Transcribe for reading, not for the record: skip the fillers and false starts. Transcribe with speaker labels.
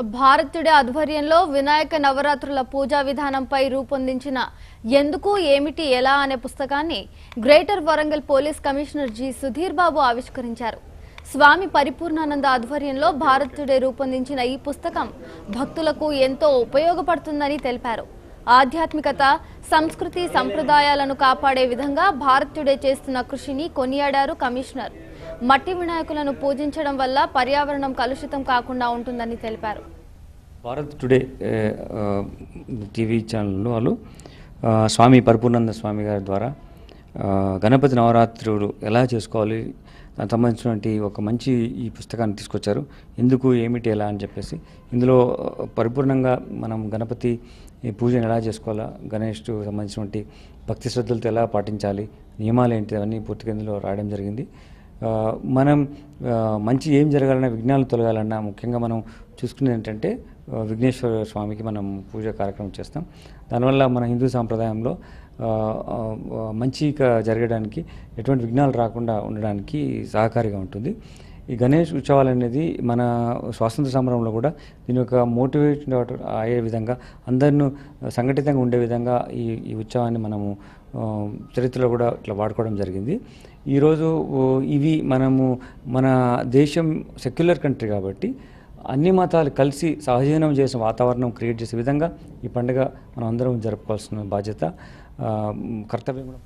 Speaker 1: భారతుడి ఆధ్వర్యంలో వినాయక నవరాత్రుల పూజా విధానంపై రూపొందించిన ఎందుకు ఏమిటి ఎలా అనే పుస్తకాన్ని greater Warangal police commissioner G Sudheer Babu ఆవిష్కరించారు. స్వామి పరిపూర్ణానంద ఆధ్వర్యంలో భారతుడే రూపొందించిన ఈ పుస్తకం భక్తులకు ఎంతో ఉపయోగపడుతుందని తెలిపారు. ఆధ్యాత్మికత, సంస్కృతి, సంప్రదాయాలను కాపాడే విధంగా భారతుడే చేస్తున్న కృషిని కొనియాడారు కమిషనర్. మట్టి వినాయకులను పూజించడం వల్ల పర్యావరణం కలుషితం కాకుండా ఉంటుందని తెలిపారు.
Speaker 2: భారత్ టుడే టీవీ ఛానల్లో వాళ్ళు స్వామి పరిపూర్ణానంద స్వామి గారి ద్వారా గణపతి నవరాత్రులు ఎలా చేసుకోవాలి దానికి సంబంధించినటువంటి ఒక మంచి ఈ పుస్తకాన్ని తీసుకొచ్చారు. ఎందుకు ఏమిటి ఎలా అని చెప్పేసి ఇందులో పరిపూర్ణంగా మనం గణపతి పూజను ఎలా చేసుకోవాలా, గణేష్కు సంబంధించినటువంటి భక్తి శ్రద్ధలతో ఎలా పాటించాలి, నియమాలు ఏంటి అవన్నీ పూర్తిగా ఇందులో రాయడం జరిగింది. మనం మంచి ఏం జరగాలన్నా, విఘ్నాలు తొలగాలన్నా ముఖ్యంగా మనం చూసుకునేది ఏంటంటే విఘ్నేశ్వర స్వామికి మనం పూజ కార్యక్రమం చేస్తాం. దానివల్ల మన హిందూ సాంప్రదాయంలో మంచిగా జరగడానికి, ఎటువంటి విఘ్నాలు రాకుండా ఉండడానికి సహకారిగా ఉంటుంది. ఈ గణేష్ ఉత్సవాలు అనేది మన స్వాతంత్ర సంబరంలో కూడా దీని యొక్క మోటివేషన్ అయ్యే విధంగా, అందరినూ సంఘటితంగా ఉండే విధంగా ఈ ఉత్సవాన్ని మనము చరిత్రలో కూడా ఇట్లా వాడుకోవడం జరిగింది. ఈరోజు ఇవి మన దేశం సెక్యులర్ కంట్రీ కాబట్టి అన్ని మతాలు కలిసి సహజీవనం చేసే వాతావరణం క్రియేట్ చేసే విధంగా ఈ పండుగ మనం అందరం జరుపుకోవాల్సిన బాధ్యత, కర్తవ్యం కూడా.